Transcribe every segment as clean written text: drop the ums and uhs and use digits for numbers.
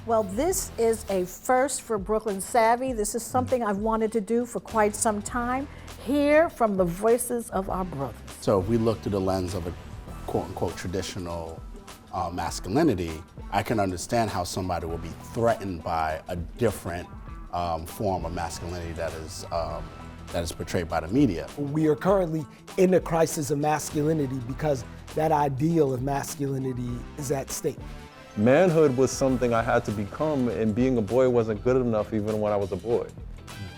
Well, this is a first for Brooklyn Savvy. This is something I've wanted to do for quite some time. Hear from the voices of our brothers. So if we look through the lens of a quote-unquote traditional masculinity, I can understand how somebody will be threatened by a different form of masculinity that is portrayed by the media. We are currently in a crisis of masculinity because that ideal of masculinity is at stake. Manhood was something I had to become, and being a boy wasn't good enough even when I was a boy.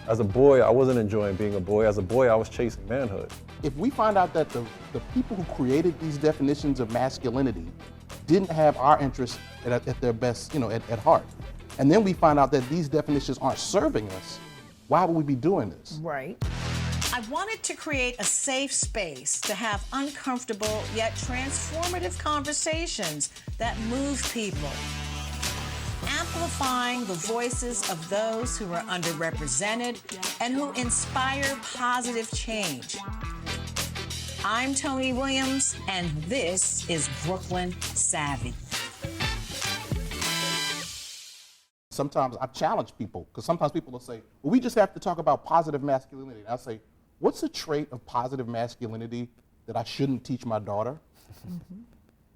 As a boy, I wasn't enjoying being a boy. As a boy, I was chasing manhood. If we find out that the people who created these definitions of masculinity didn't have our interests at their best, at heart, and then we find out that these definitions aren't serving us, why would we be doing this? Right. I wanted to create a safe space to have uncomfortable yet transformative conversations that move people, amplifying the voices of those who are underrepresented and who inspire positive change. I'm Tony Williams, and this is Brooklyn Savvy. Sometimes I challenge people, because sometimes people will say, well, we just have to talk about positive masculinity. And I say, what's a trait of positive masculinity that I shouldn't teach my daughter?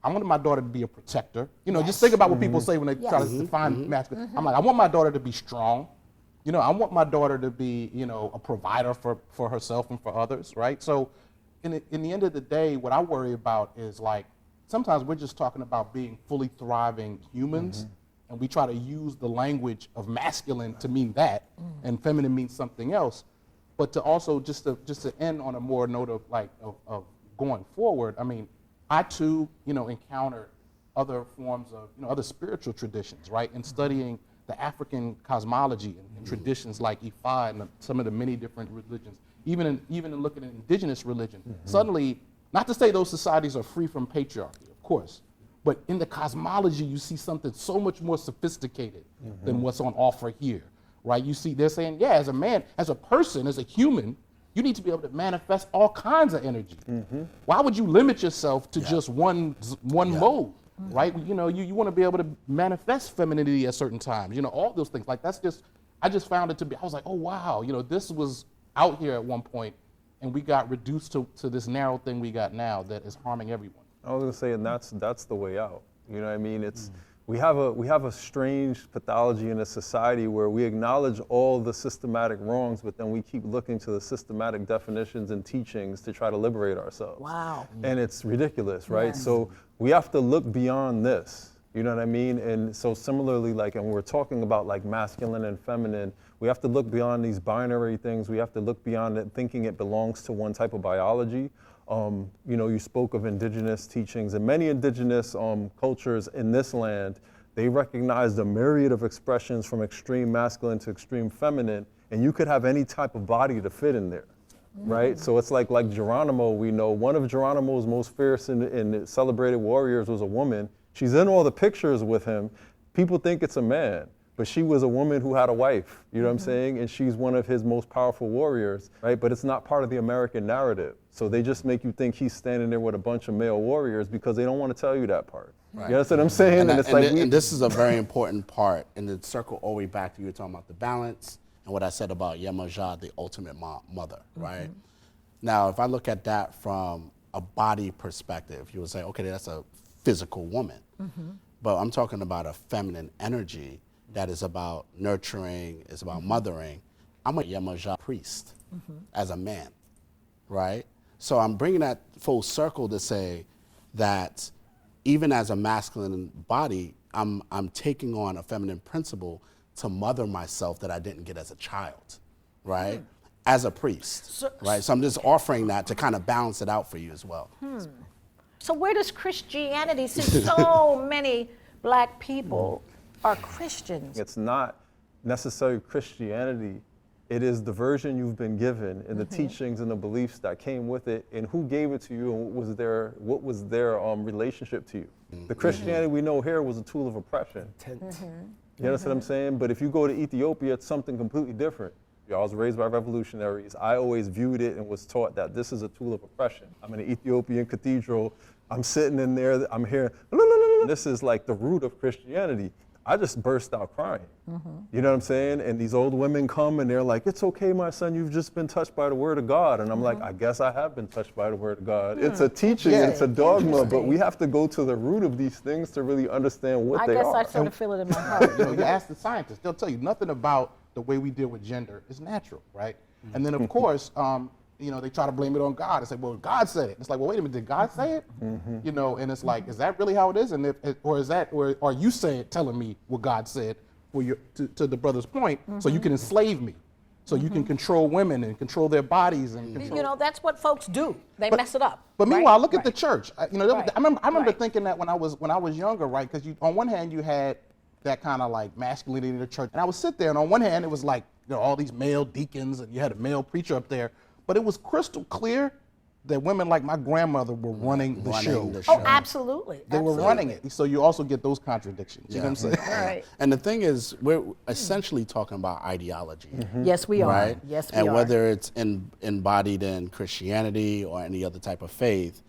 I want my daughter to be a protector. Just think about what people say when they try to define masculinity. I'm like, I want my daughter to be strong. I want my daughter to be, a provider for herself and for others, right? So in the end of the day, what I worry about is like, sometimes we're just talking about being fully thriving humans, and we try to use the language of masculine to mean that, and feminine means something else. But to also just to end on a more note of going forward, I mean, I too, encountered other forms of, other spiritual traditions, right? In studying the African cosmology and traditions like Ifa and some of the many different religions, even in looking at indigenous religion, suddenly, not to say those societies are free from patriarchy, of course, but in the cosmology, you see something so much more sophisticated than what's on offer here, right? You see, they're saying, yeah, as a man, as a person, as a human, you need to be able to manifest all kinds of energy. Why would you limit yourself to just one mode, right? You want to be able to manifest femininity at certain times, all those things. Like I just found it to be, I was like, oh wow, this was out here at one point, and we got reduced to this narrow thing we got now that is harming everyone. I was gonna say, and that's the way out. You know what I mean? It's we have a strange pathology in a society where we acknowledge all the systematic wrongs, but then we keep looking to the systematic definitions and teachings to try to liberate ourselves. Wow. And it's ridiculous, right? So we have to look beyond this. You know what I mean? And so similarly, and we're talking about like masculine and feminine, we have to look beyond these binary things. We have to look beyond it, thinking it belongs to one type of biology. You spoke of indigenous teachings, and many indigenous cultures in this land, they recognized a myriad of expressions from extreme masculine to extreme feminine, and you could have any type of body to fit in there, right? So it's like Geronimo, we know one of Geronimo's most fierce and celebrated warriors was a woman. She's in all the pictures with him. People think it's a man, but she was a woman who had a wife, you know what I'm saying? And she's one of his most powerful warriors, right? But it's not part of the American narrative. So they just make you think he's standing there with a bunch of male warriors because they don't want to tell you that part. Right. You know what I'm saying? And this is a very important part, and the circle all the way back to you talking about the balance and what I said about Yemaja, the ultimate mother, right? Now, if I look at that from a body perspective, you would say, okay, that's a physical woman. But I'm talking about a feminine energy that is about nurturing, is about mothering. I'm a Yemaja priest as a man, right? So I'm bringing that full circle to say that even as a masculine body, I'm taking on a feminine principle to mother myself that I didn't get as a child, right? As a priest, right? So I'm just offering that to kind of balance it out for you as well. So where does Christianity, since so many Black people are Christians? It's not necessarily Christianity. It is the version you've been given and the teachings and the beliefs that came with it, and who gave it to you, and what was their relationship to you. The Christianity we know here was a tool of oppression. You understand what I'm saying? But if you go to Ethiopia, it's something completely different. I was raised by revolutionaries. I always viewed it and was taught that this is a tool of oppression. I'm in an Ethiopian cathedral. I'm sitting in there. I'm hearing, this is like the root of Christianity. I just burst out crying. You know what I'm saying? And these old women come and they're like, it's okay, my son, you've just been touched by the word of God. And I'm like, I guess I have been touched by the word of God. It's a teaching, it's a dogma, but we have to go to the root of these things to really understand what they are. I guess I sort of feel it in my heart. You ask the scientists, they'll tell you nothing about the way we deal with gender is natural, right? And then of course, they try to blame it on God and say, well, God said it. It's like, well, wait a minute, did God say it? And it's like, is that really how it is? And or are you telling me what God said to the brother's point, so you can enslave me, so you can control women and control their bodies and control. That's what folks do. They mess it up. But meanwhile, look at the church. I remember thinking that when I was younger, right? Because on one hand you had that kind of like masculinity in the church, and I would sit there, and on one hand it was like all these male deacons, and you had a male preacher up there. But it was crystal clear that women like my grandmother were running the show. Oh, absolutely. They were running it. So you also get those contradictions. You know what I'm saying? Right. And the thing is, we're essentially talking about ideology. Yes, we are. Right? Yes, we and are. whether it's embodied in Christianity or any other type of faith,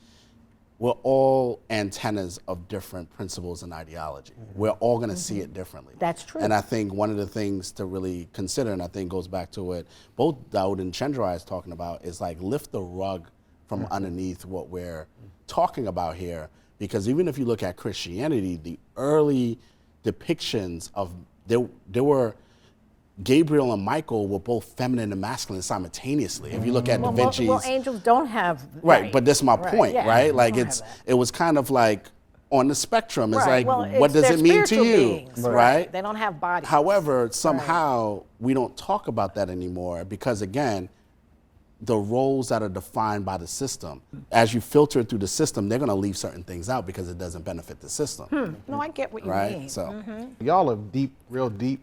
we're all antennas of different principles and ideology. We're all going to see it differently. That's true. And I think one of the things to really consider, and I think goes back to what both Daud and Chandra is talking about, is like lift the rug from underneath what we're talking about here. Because even if you look at Christianity, the early depictions of, there were, Gabriel and Michael were both feminine and masculine simultaneously. If you look at Da Vinci's... Well, angels don't have... Right, but that's my point, yeah, right? Like don't it was kind of like on the spectrum. It's Right, like, well, what does they're it mean to spiritual you, beings, right? They don't have bodies. However, somehow we don't talk about that anymore because, again, the roles that are defined by the system, as you filter through the system, they're going to leave certain things out because it doesn't benefit the system. No, I get what you Right? mean. So, Y'all are deep, real deep.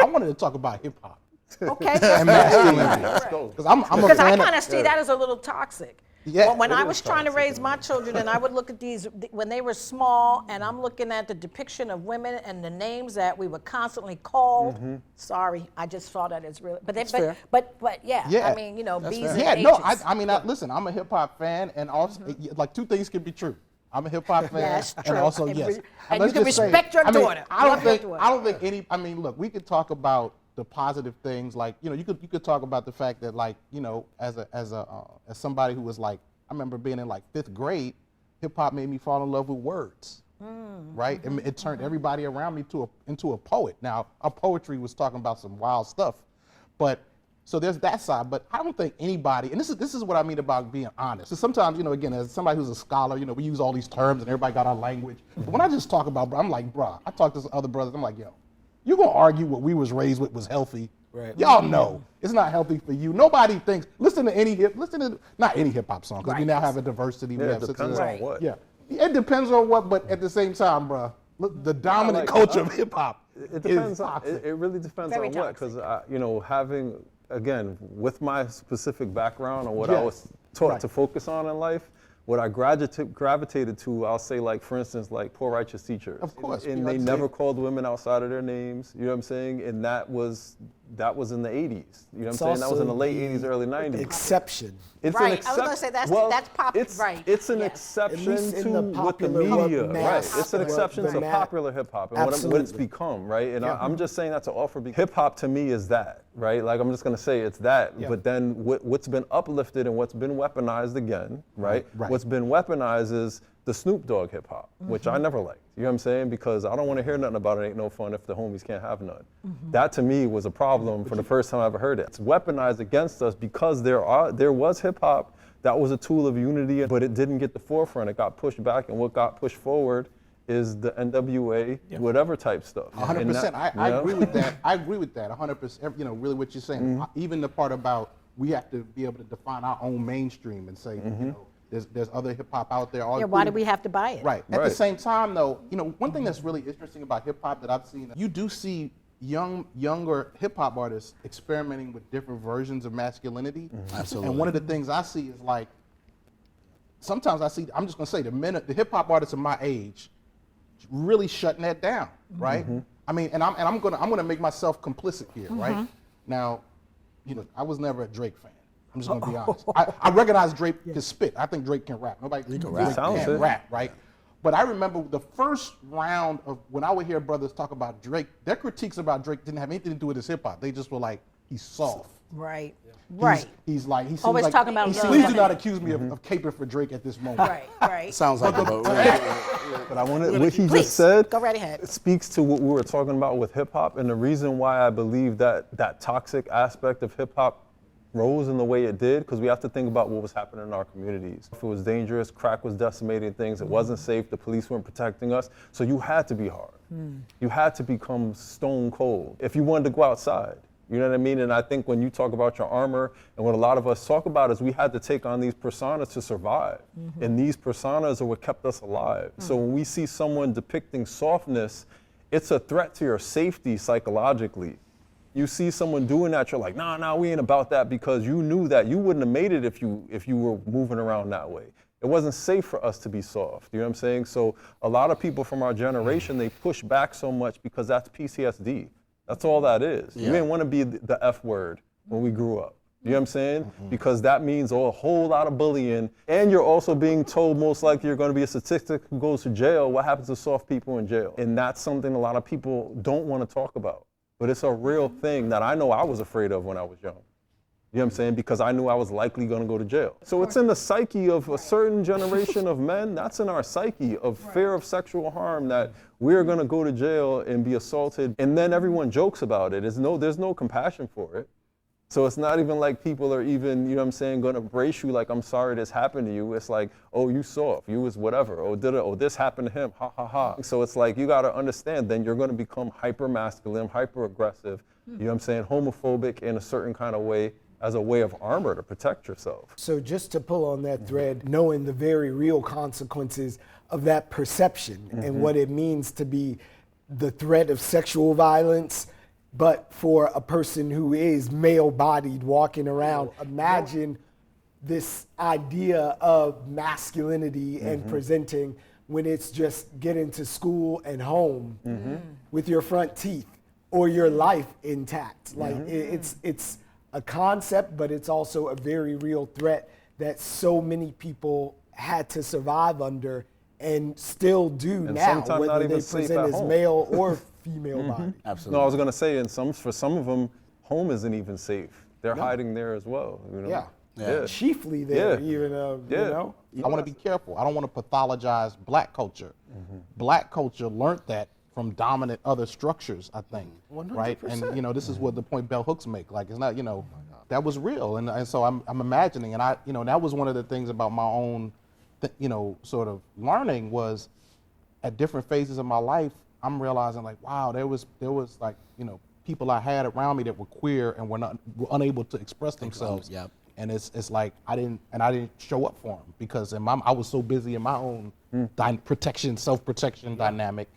I wanted to talk about hip hop Okay. and masculinity. Because I'm a Because I fan kind of see that as a little toxic. Yeah, Well, when it I is was trying to raise my children and I would look at these, when they were small, and I'm looking at the depiction of women and the names that we were constantly called, sorry, I just saw that as real. But fair. but yeah, Yeah. I mean, B's fair. and Yeah, H's. no, I mean, listen, I'm a hip hop fan, and also, like, two things can be true. I'm a hip hop fan, That's and true. also, And yes. and let's you can just say, respect your I mean, daughter. I don't Love your think, daughter. I don't think any, I mean, look, we could talk about the positive things, like, you could talk about the fact that, like, as somebody who was like, I remember being in like 5th grade, hip hop made me fall in love with words, right? And it turned everybody around me into a poet. Now, our poetry was talking about some wild stuff, but so there's that side. But I don't think anybody, and this is what I mean about being honest. So sometimes, again, as somebody who's a scholar, we use all these terms and everybody got our language. But when I just talk about, I'm like, bruh, I talk to some other brothers, I'm like, yo, you gonna argue what we was raised with was healthy? Right. Y'all know it's not healthy for you. Nobody thinks. Listen to not any hip hop song, because we now have a diversity. We Yeah, have it depends on what. Yeah, it depends on what, but at the same time, bruh, look, the dominant culture of hip hop It depends is on, toxic. it really depends Very on what, because having, again, with my specific background and what I Yes. was taught Right. to focus on in life, what I gravitated to, I'll say, like, for instance, like Poor Righteous Teachers. Of course, And they never called women outside of their names, you know what I'm saying? And that was in the 80s, you know what I'm It's saying? That was in the also late 80s, early 90s. Exception. It's Right, an I was gonna say that's it's, right, It's an yes. exception At least in to the what the popular, media, what right? mass- It's an what exception the to ma- popular hip hop and what it's Absolutely. become, right? And I'm just saying that to offer because hip hop to me is that, right? Like, I'm just gonna say it's that. Yeah. But then what's been uplifted and what's been weaponized again, right? Right. What's been weaponized is the Snoop Dogg hip hop, which I never liked. You know what I'm saying? Because I don't want to hear nothing about it ain't no fun if the homies can't have none. That to me was a problem for the first time I ever heard it. It's weaponized against us because there was hip hop that was a tool of unity, but it didn't get the forefront. It got pushed back, and what got pushed forward is the NWA, whatever type stuff. 100%. I agree with that. I agree with that. 100%. Really what you're saying. Even the part about we have to be able to define our own mainstream and say, there's other hip hop out there. Yeah, why do we have to buy it? Right. At the Right. same time, though, one thing that's really interesting about hip hop that I've seen, you do see younger hip hop artists experimenting with different versions of masculinity. Absolutely. And one of the things I see is like, sometimes I see, I'm just gonna say, the hip hop artists of my age really shutting that down, right? I mean, and I'm gonna make myself complicit here, right? Now, I was never a Drake fan. I'm just gonna be honest. I recognize Drake can spit. I think Drake can rap. Nobody can rap. Drake Talented. can rap, right? But I remember the first round of when I would hear brothers talk about Drake, their critiques about Drake didn't have anything to do with his hip hop. They just were like, he's soft. Right. Right. He's like, he seems Always like, talking about love. please do not accuse me of caping for Drake at this moment. Right. Right. Sounds like it, but But I want to, what he Please, just said go right ahead. speaks to what we were talking about with hip hop, and the reason why I believe that that toxic aspect of hip hop rose in the way it did, because we have to think about what was happening in our communities. If it was dangerous, crack was decimating things, it wasn't safe, the police weren't protecting us, so you had to be hard. You had to become stone cold if you wanted to go outside. You know what I mean? And I think when you talk about your armor, and what a lot of us talk about is we had to take on these personas to survive. And these personas are what kept us alive. So when we see someone depicting softness, it's a threat to your safety psychologically. You see someone doing that, you're like, nah, we ain't about that, because you knew that you wouldn't have made it if you were moving around that way. It wasn't safe for us to be soft, you know what I'm saying? So a lot of people from our generation, they push back so much because that's PTSD. That's all that is. You didn't want to be the F word when we grew up. You know what I'm saying? Because that means a whole lot of bullying, and you're also being told most likely you're going to be a statistic who goes to jail. What happens to soft people in jail? And that's something a lot of people don't want to talk about. But it's a real thing that I know I was afraid of when I was young. You know what I'm saying? Because I knew I was likely going to go to jail. So it's in the psyche of a certain generation of men. That's in our psyche of fear of sexual harm, that we're going to go to jail and be assaulted. And then everyone jokes about it. There's no compassion for it. So it's not even like people are even, you know what I'm saying, going to brace you like, I'm sorry this happened to you. It's like, oh, you soft, you was whatever, oh, this happened to him, ha, ha, ha. So it's like, you got to understand, then you're going to become hyper masculine, hyper aggressive, you know what I'm saying, homophobic in a certain kind of way, as a way of armor to protect yourself. So just to pull on that thread, knowing the very real consequences of that perception and what it means to be the threat of sexual violence, but for a person who is male-bodied walking around, imagine this idea of masculinity and presenting when it's just getting to school and home with your front teeth or your life intact. Like it's a concept, but it's also a very real threat that so many people had to survive under and still do And now, sometimes not whether even they safe present at as home. male or female body. absolutely. No, I was going to say, for some of them, home isn't even safe. They're hiding there as well. You know? Yeah. Chiefly there, Yeah. even, you know? I want to be careful. I don't want to pathologize black culture. Black culture learned that from dominant other structures, I think, right? And you know, this is what the point bell hooks make. Like, it's not, you know, that was real, and so I'm imagining, and you know, that was one of the things about my own, you know, sort of learning was, at different phases of my life, I'm realizing like, wow, there was like, you know, people I had around me that were queer and were unable to express themselves. Yep. And it's like I didn't show up for them because I was so busy in my own self-protection dynamic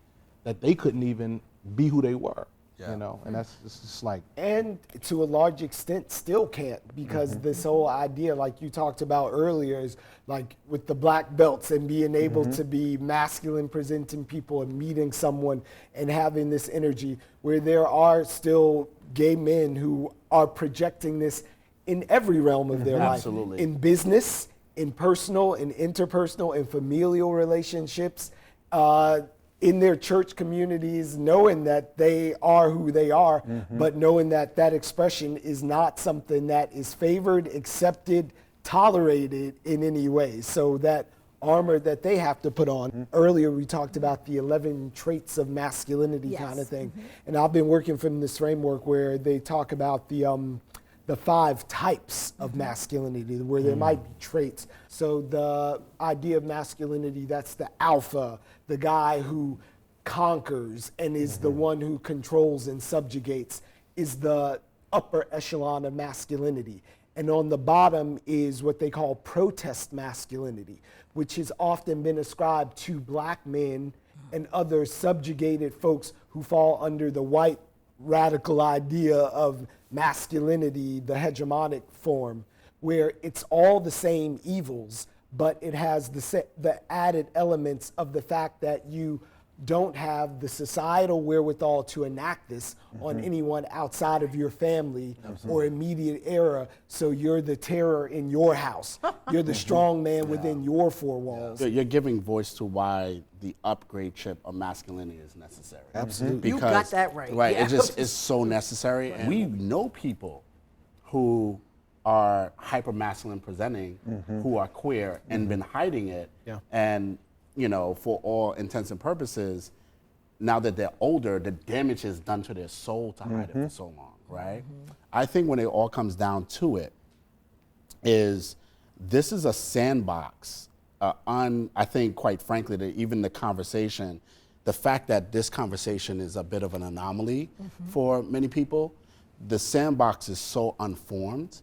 that they couldn't even be who they were, you know, and it's just like. And to a large extent still can't, because this whole idea, like you talked about earlier, is like with the black belts and being able to be masculine presenting people and meeting someone and having this energy, where there are still gay men who are projecting this in every realm of their life. Absolutely. In business, in personal, in interpersonal, in familial relationships, in their church communities, knowing that they are who they are, but knowing that that expression is not something that is favored, accepted, tolerated in any way. So that armor that they have to put on. Earlier we talked about the 11 traits of masculinity kind of thing. And I've been working from this framework where they talk about the 5 types of masculinity, where there might be traits. So the idea of masculinity, that's the alpha, the guy who conquers and is the one who controls and subjugates, is the upper echelon of masculinity. And on the bottom is what they call protest masculinity, which has often been ascribed to black men and other subjugated folks who fall under the white radical idea of masculinity, the hegemonic form, where it's all the same evils, but it has the added elements of the fact that you don't have the societal wherewithal to enact this on anyone outside of your family or immediate era. So you're the terror in your house. You're the strong man within your four walls. So you're giving voice to why the upgrade chip of masculinity is necessary. Absolutely. You got that right. Right, Yeah. it just is so necessary. And we know people who are hyper masculine presenting, who are queer and been hiding it. Yeah. And, you know, for all intents and purposes, now that they're older, the damage is done to their soul to hide it for so long, right? I think when it all comes down to it, is this is a sandbox. I think, quite frankly, that even the conversation, the fact that this conversation is a bit of an anomaly for many people, the sandbox is so unformed,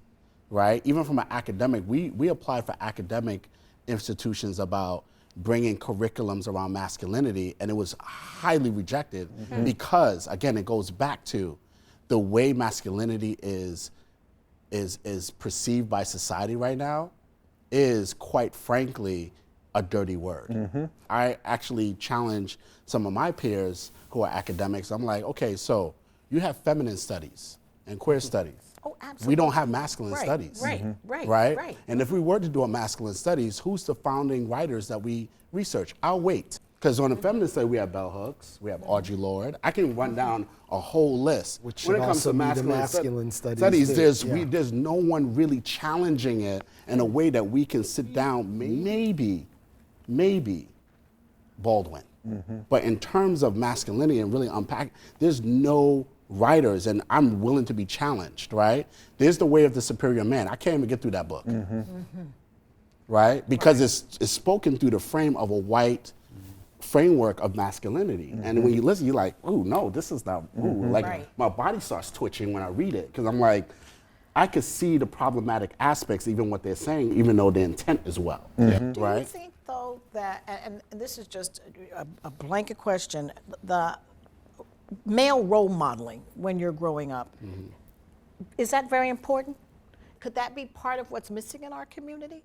right? Even from an academic, we applied for academic institutions about bringing curriculums around masculinity, and it was highly rejected because, again, it goes back to the way masculinity is perceived by society right now is, quite frankly, a dirty word. I actually challenge some of my peers who are academics. I'm like, okay, so you have feminine studies and queer studies. Oh, We don't absolutely. have masculine Right, studies. right. And if we were to do a masculine studies, who's the founding writers that we research? I'll wait. Because on the feminine side, we have bell hooks, we have Audre Lorde. I can run down a whole list. Which when should it comes also to be the masculine, masculine studies too, there's no one really challenging it in a way that we can sit down, maybe Baldwin. But in terms of masculinity and really unpack, there's no writers, and I'm willing to be challenged, right? There's The Way of the Superior Man. I can't even get through that book, right? Because it's spoken through the frame of a white framework of masculinity. And when you listen, you're like, ooh, no, this is not, ooh, like Right. my body starts twitching when I read it, because I'm like, I could see the problematic aspects, even what they're saying, even though the intent is well, Do you right? think, though, that, and this is just a blanket question, the male role modeling when you're growing up, is that very important? Could that be part of what's missing in our community?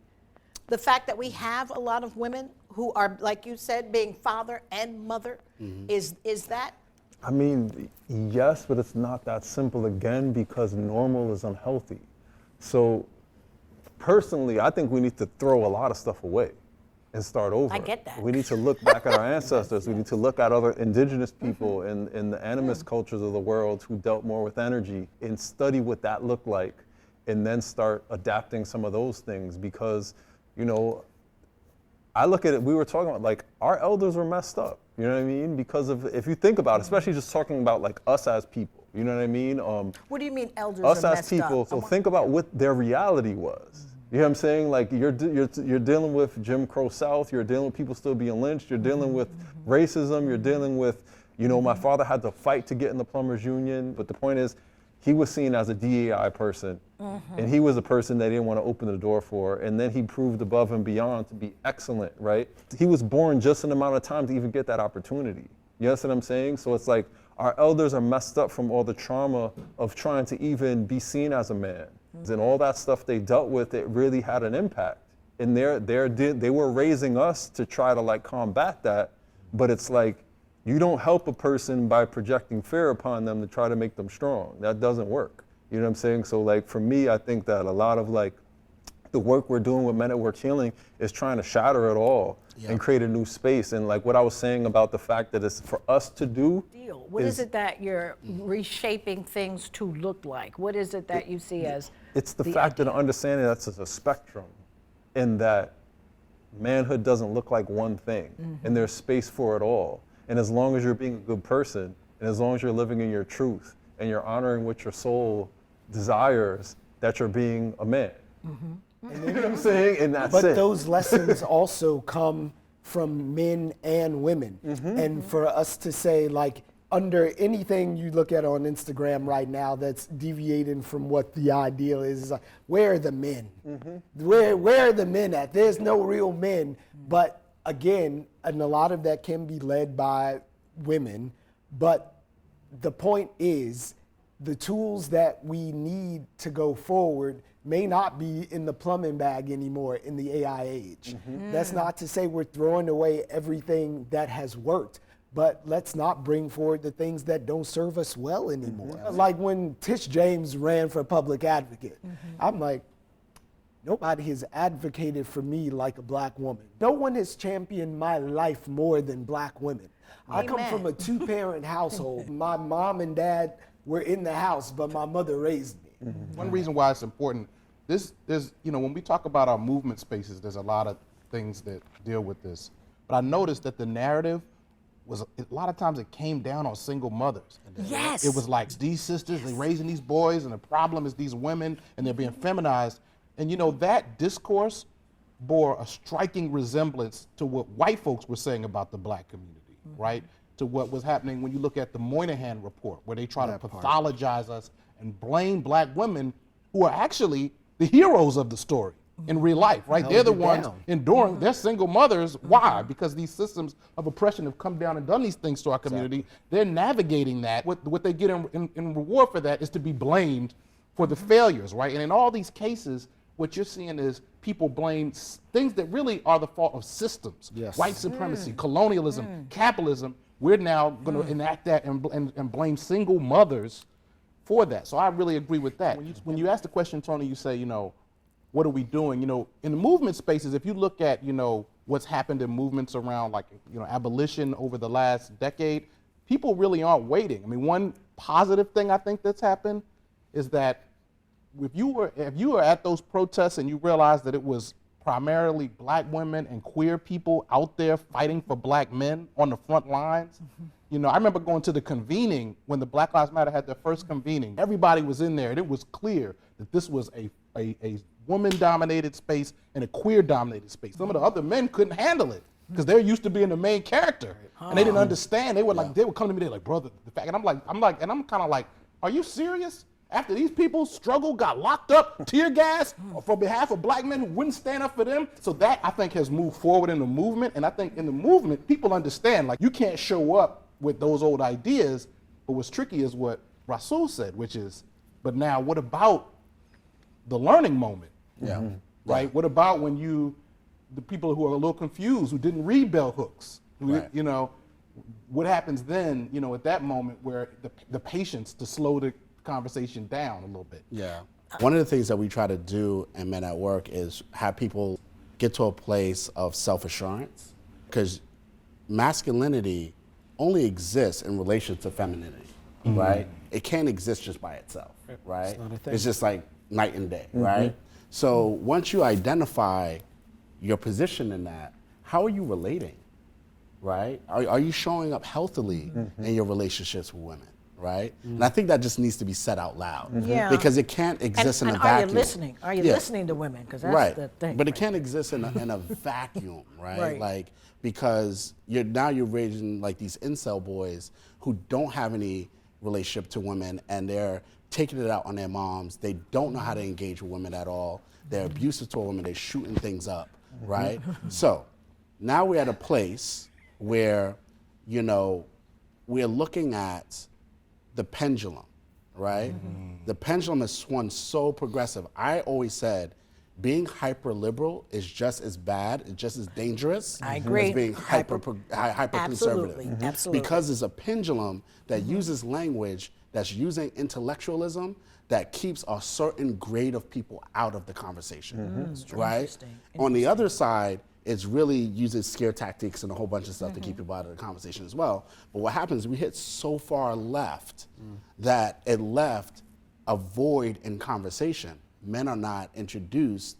The fact that we have a lot of women who are, like you said, being father and mother, is that? I mean, yes, but it's not that simple again because normal is unhealthy. So personally, I think we need to throw a lot of stuff away and start over. I get that. We need to look back at our ancestors. We need to look at other indigenous people in the animist cultures of the world who dealt more with energy and study what that looked like and then start adapting some of those things because, you know, I look at it, we were talking about like our elders were messed up, you know what I mean? Because of, if you think about it, especially just talking about like us as people, you know what I mean? What do you mean elders Us are as messed people, up? so think about what their reality was. You know what I'm saying? Like you're dealing with Jim Crow South, you're dealing with people still being lynched, you're dealing with racism, you're dealing with, you know, my father had to fight to get in the plumbers union, but the point is, he was seen as a DEI person, and he was a person they didn't want to open the door for, and then he proved above and beyond to be excellent, right? He was born just an amount of time to even get that opportunity. You understand what I'm saying? So it's like our elders are messed up from all the trauma of trying to even be seen as a man. And all that stuff they dealt with, it really had an impact. And they were raising us to try to like combat that, but it's like, you don't help a person by projecting fear upon them to try to make them strong. That doesn't work. You know what I'm saying? So like for me, I think that a lot of like the work we're doing with Men at Work Healing is trying to shatter it all and create a new space. And like what I was saying about the fact that it's for us to do. What is it that you're reshaping things to look like? What is it that you see as? It's the fact that understanding that it's a spectrum and that manhood doesn't look like one thing and there's space for it all. And as long as you're being a good person, and as long as you're living in your truth, and you're honoring what your soul desires, that you're being a man. You know what I'm saying? And that's But it. those lessons also come from men and women. And for us to say, like, under anything you look at on Instagram right now that's deviating from what the ideal is like, where are the men? Where are the men at? There's no real men. But again, and a lot of that can be led by women, but the point is the tools that we need to go forward may not be in the plumbing bag anymore in the AI age. That's not to say we're throwing away everything that has worked, but let's not bring forward the things that don't serve us well anymore. Like when Tish James ran for public advocate, I'm like, nobody has advocated for me like a black woman. No one has championed my life more than black women. I come Amen. from a two-parent household. My mom and dad were in the house, but my mother raised me. One reason why it's important, there's, when we talk about our movement spaces, there's a lot of things that deal with this. But I noticed that the narrative was, a lot of times it came down on single mothers. Yes. It was like, these sisters, they're raising these boys, and the problem is these women, and they're being feminized. And that discourse bore a striking resemblance to what white folks were saying about the black community, right? To what was happening when you look at the Moynihan report, where they try to pathologize us and blame black women who are actually the heroes of the story in real life, right? Held They're the it ones down. enduring, they're single mothers. Why? Because these systems of oppression have come down and done these things to our community. They're navigating that. What they get in reward for that is to be blamed for the failures, right? And in all these cases, what you're seeing is people blame things that really are the fault of systems. Yes. White supremacy, colonialism, capitalism. We're now going to enact that and blame single mothers for that. So I really agree with that. When you ask the question, Tony, you say, what are we doing? In the movement spaces, if you look at, what's happened in movements around like, abolition over the last decade, people really aren't waiting. I mean, one positive thing I think that's happened is that if you were at those protests and you realized that it was primarily black women and queer people out there fighting for black men on the front lines, I remember going to the convening when the Black Lives Matter had their first convening. Everybody was in there, and it was clear that this was a woman-dominated space and a queer-dominated space. Some of the other men couldn't handle it because they're used to being the main character, and they didn't understand. They were like, they would come to me, they're like, brother, the fact, and I'm kind of like, are you serious? After these people struggled, got locked up, tear gas for behalf of black men who wouldn't stand up for them. So that, I think, has moved forward in the movement. And I think in the movement, people understand, like, you can't show up with those old ideas. But what's tricky is what Rasul said, which is, but now what about the learning moment? Yeah. Right? What about when the people who are a little confused, who didn't read bell hooks, Right. what happens then, at that moment where the patience to slow the conversation down a little bit. Yeah. One of the things that we try to do in Men at Work is have people get to a place of self-assurance, because masculinity only exists in relation to femininity, right? It can't exist just by itself, right? It's not a thing. It's just like night and day, right? So once you identify your position in that, how are you relating, right? Are you showing up healthily in your relationships with women? Right? And I think that just needs to be said out loud. Yeah. Because it can't exist in a and vacuum. are you listening? Are you Yeah. listening to women? Because that's Right. the thing. But it right? can't exist in a vacuum, right? Right. Like, because you're raising like these incel boys who don't have any relationship to women, and they're taking it out on their moms. They don't know how to engage with women at all. They're abusive to women. They're shooting things up, right? So now we're at a place where, we're looking at the pendulum, right? The pendulum has swung so progressive. I always said being hyper liberal is just as bad, it's just as dangerous I agree. as being hyper conservative. Absolutely, absolutely. Because it's a pendulum that uses language that's using intellectualism that keeps a certain grade of people out of the conversation, right? Interesting, On the other side, it's really using scare tactics and a whole bunch of stuff to keep people out of the conversation as well. But what happens is we hit so far left that it left a void in conversation. Men are not introduced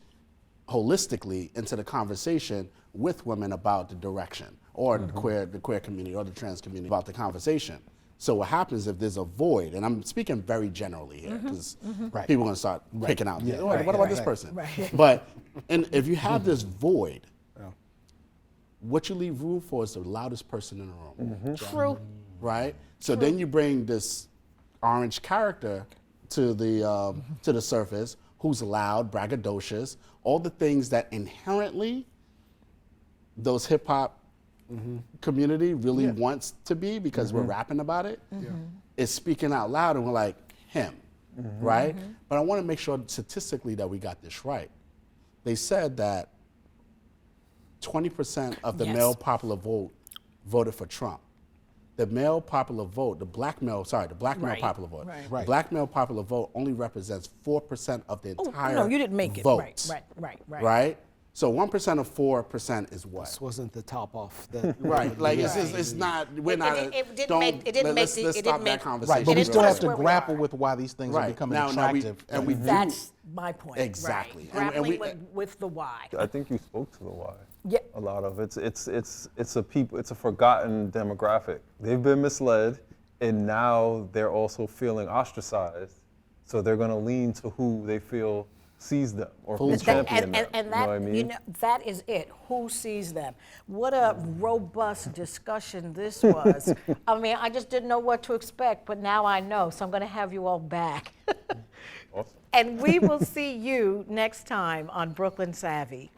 holistically into the conversation with women about the direction, or the queer community or the trans community about the conversation. So what happens if there's a void, and I'm speaking very generally here, because people are gonna start picking out, what about this person? Right. But and if you have this void, what you leave room for is the loudest person in the room. True. Right? So then you bring this orange character to the surface, who's loud, braggadocious, all the things that inherently those hip hop community really wants to be, because we're rapping about it. Is speaking out loud, and we're like, him, right? But I want to make sure statistically that we got this right. They said that 20% of the Yes. male popular vote voted for Trump. the male popular vote, the black male Right, popular vote, right. the black male popular vote only represents 4% of the Oh, entire no, you didn't make it. votes. Right. Right? So 1% of 4% is what? This wasn't the top off. That Right. Like it's not. We're It- not. it didn't don't, make- it didn't let's, make the- let's it stop didn't make- that conversation. Right, but And we it's still us have to where we grapple are. with why these things are Right. becoming Now we attractive. and we do. That's my point. Exactly. Right. And Grappling we- with the why. I think you spoke to the why. Yeah. A lot of it's a forgotten demographic. They've been misled, and now they're also feeling ostracized. So they're going to lean to who they feel sees them or who That- champion them. and You that, know what I mean? that is it. Who sees them? What a robust discussion this was. I mean, I just didn't know what to expect, but now I know, so I'm going to have you all back. Awesome. And we will see you next time on Brooklyn Savvy.